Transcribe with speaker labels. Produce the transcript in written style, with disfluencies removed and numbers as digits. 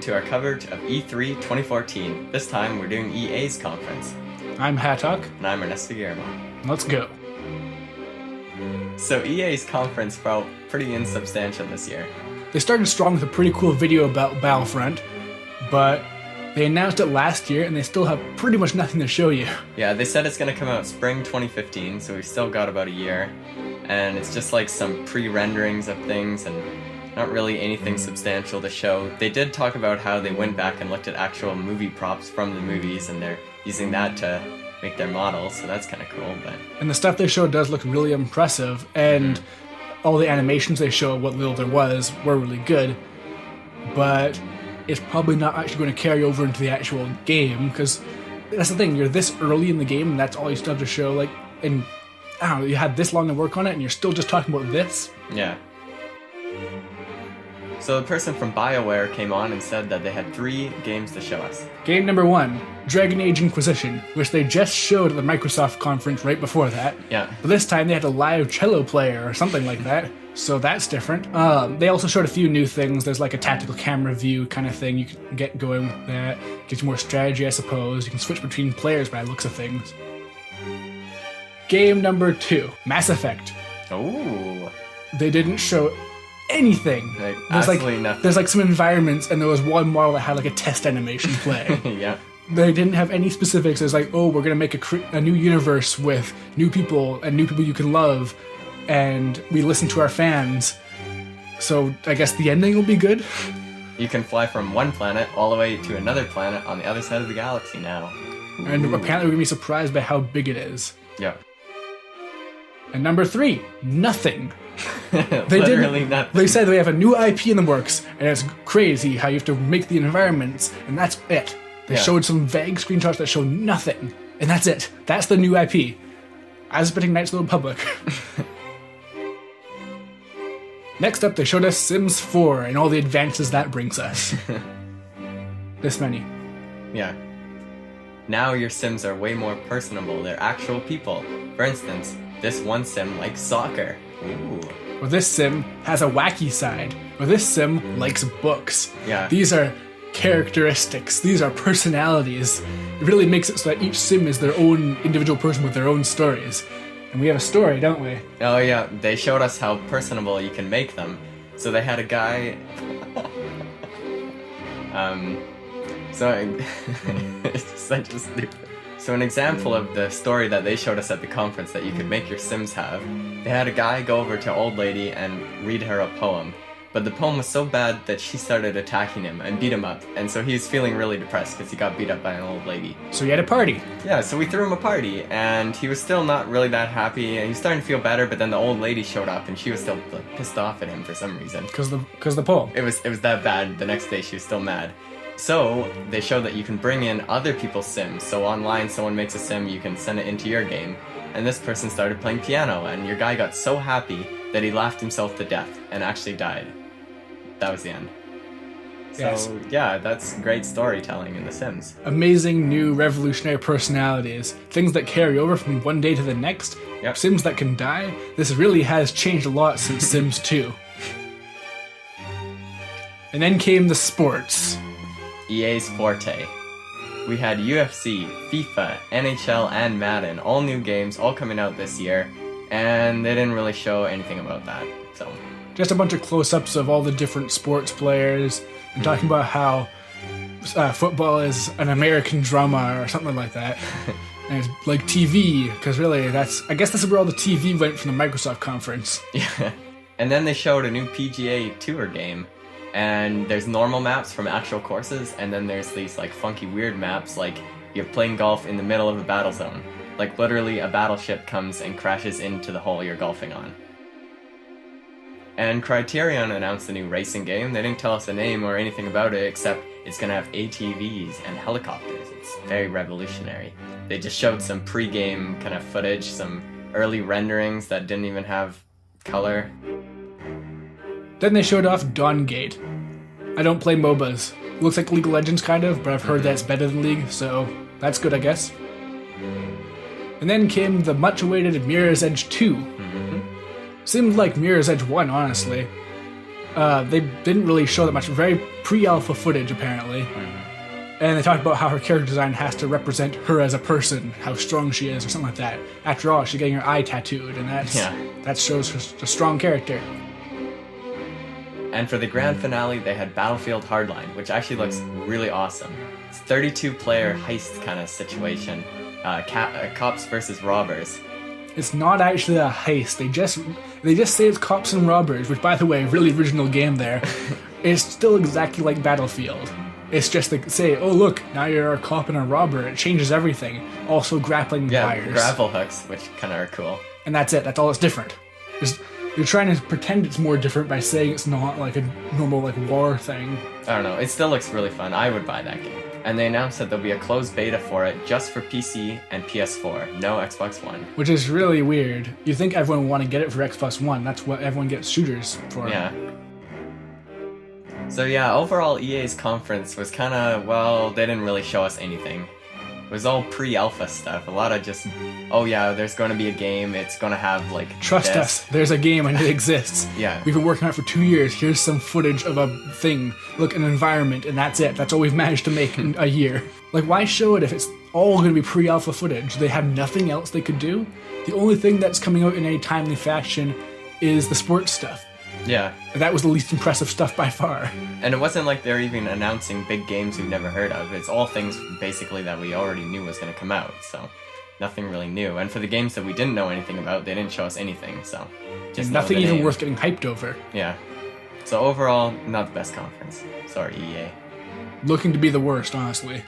Speaker 1: to our coverage of E3 2014. This time we're doing EA's conference.
Speaker 2: I'm Hatok.
Speaker 1: And I'm Ernesto.
Speaker 2: Let's go.
Speaker 1: So EA's conference felt pretty insubstantial this year.
Speaker 2: They started strong with a pretty cool video about Battlefront, but they announced it last year and they still have pretty much nothing to show you.
Speaker 1: Yeah, they said it's going to come out spring 2015, so we've still got about a year. And it's just like some pre-renderings of things and not really anything substantial to show. They did talk about how they went back and looked at actual movie props from the movies and they're using that to make their models, so that's kind of cool. But
Speaker 2: And the stuff they showed does look really impressive, and all the animations they show, what little there was, were really good. But it's probably not actually going to carry over into the actual game, because that's the thing, you're this early in the game and that's all you still have to show, like, and I don't know, you had this long to work on it and you're still just talking about this?
Speaker 1: yeah. So the person from Bioware came on and said that they had 3 games to show us.
Speaker 2: Game number 1, Dragon Age Inquisition, which they just showed at the Microsoft conference right before that.
Speaker 1: Yeah.
Speaker 2: But this time they had a live cello player or something like that, so that's different. They also showed a few new things. There's like a tactical camera view kind of thing you can get going with that. Gives you more strategy, I suppose. You can switch between players by the looks of things. Game number 2, Mass Effect.
Speaker 1: Ooh.
Speaker 2: They didn't show anything.
Speaker 1: Like,
Speaker 2: There's
Speaker 1: absolutely nothing.
Speaker 2: There's like some environments, and there was one model that had like a test animation play.
Speaker 1: Yeah.
Speaker 2: They didn't have any specifics. It's like, oh, we're gonna make a new universe with new people and new people you can love, and we listen to our fans. So I guess the ending will be good.
Speaker 1: You can fly from one planet all the way to another planet on the other side of the galaxy now.
Speaker 2: And apparently we're gonna be surprised by how big it is.
Speaker 1: Yeah.
Speaker 2: And number 3, nothing.
Speaker 1: Literally nothing.
Speaker 2: They said they have a new IP in the works, and it's crazy how you have to make the environments, and that's it. They showed some vague screenshots that show nothing, and that's it. That's the new IP. As spitting Knights of the Republic. Next up, they showed us Sims 4 and all the advances that brings us. This many.
Speaker 1: Yeah. Now your Sims are way more personable. They're actual people. For instance, this one Sim likes soccer. Ooh.
Speaker 2: Or this Sim has a wacky side. Or this Sim likes books.
Speaker 1: Yeah.
Speaker 2: These are characteristics. These are personalities. It really makes it so that each Sim is their own individual person with their own stories. And we have a story, don't we?
Speaker 1: Oh yeah, they showed us how personable you can make them. So they had a guy... it's just such a stupid... So an example of the story that they showed us at the conference that you could make your Sims have, they had a guy go over to old lady and read her a poem. But the poem was so bad that she started attacking him and beat him up, and so he was feeling really depressed because he got beat up by an old lady.
Speaker 2: So you had a party.
Speaker 1: Yeah, so we threw him a party, and he was still not really that happy, and he was starting to feel better, but then the old lady showed up, and she was still like, pissed off at him for some reason.
Speaker 2: Because the poem.
Speaker 1: It was that bad. The next day she was still mad. So they showed that you can bring in other people's Sims. So online, someone makes a Sim, you can send it into your game, and this person started playing piano, and your guy got so happy that he laughed himself to death and actually died. That was the end.
Speaker 2: Yes.
Speaker 1: So yeah, that's great storytelling in The Sims.
Speaker 2: Amazing new revolutionary personalities. Things that carry over from one day to the next.
Speaker 1: Yep.
Speaker 2: Sims that can die. This really has changed a lot since Sims 2. And then came the sports.
Speaker 1: EA's forte. We had UFC, FIFA, NHL, and Madden, all new games, all coming out this year, and they didn't really show anything about that, so...
Speaker 2: Just a bunch of close-ups of all the different sports players, and talking about how football is an American drama or something like that. And it's like TV, because really I guess that's where all the TV went from the Microsoft conference.
Speaker 1: Yeah. And then they showed a new PGA Tour game, and there's normal maps from actual courses, and then there's these like funky weird maps, like you're playing golf in the middle of a battle zone. Like literally a battleship comes and crashes into the hole you're golfing on. And Criterion announced a new racing game. They didn't tell us a name or anything about it, except it's gonna have ATVs and helicopters. It's very revolutionary. They just showed some pre-game kind of footage, some early renderings that didn't even have color.
Speaker 2: Then they showed off Dawngate. I don't play MOBAs. Looks like League of Legends kind of, but I've heard that's better than League, so that's good, I guess. And then came the much-awaited Mirror's Edge 2. Seemed like Mirror's Edge 1, honestly. They didn't really show that much. Very pre-alpha footage, apparently. And they talked about how her character design has to represent her as a person, how strong she is, or something like that. After all, she's getting her eye tattooed, and that shows her a strong character.
Speaker 1: And for the grand finale, they had Battlefield Hardline, which actually looks really awesome. It's a 32-player heist kind of situation. Cops versus robbers.
Speaker 2: It's not actually a heist. They just say it's cops and robbers, which, by the way, really original game there. It's still exactly like Battlefield. It's just like, say, oh look, now you're a cop and a robber. It changes everything. Also grappling wires.
Speaker 1: Grapple hooks, which kind of are cool.
Speaker 2: And that's it. That's all that's different. You're trying to pretend it's more different by saying it's not like a normal like war thing.
Speaker 1: I don't know. It still looks really fun. I would buy that game. And they announced that there'll be a closed beta for it just for PC and PS4. No Xbox One.
Speaker 2: Which is really weird. You think everyone would want to get it for Xbox One. That's what everyone gets shooters for.
Speaker 1: Yeah. So yeah, overall EA's conference was kind of, well, they didn't really show us anything. It was all pre-alpha stuff. A lot of just, oh yeah, there's going to be a game. It's going to have like
Speaker 2: Trust
Speaker 1: this.
Speaker 2: us, there's a game and it exists.
Speaker 1: Yeah.
Speaker 2: We've been working on it for 2 years. Here's some footage of a thing. Look, an environment, and that's it. That's all we've managed to make in a year. Like, why show it if it's all going to be pre-alpha footage? They have nothing else they could do? The only thing that's coming out in a timely fashion is the sports stuff.
Speaker 1: Yeah.
Speaker 2: That was the least impressive stuff by far.
Speaker 1: And it wasn't like they're even announcing big games we've never heard of. It's all things basically that we already knew was going to come out, so nothing really new. And for the games that we didn't know anything about, they didn't show us anything, so just
Speaker 2: nothing even
Speaker 1: name.
Speaker 2: worth getting hyped over.
Speaker 1: Yeah. So overall, not the best conference. Sorry, EA.
Speaker 2: Looking to be the worst, honestly.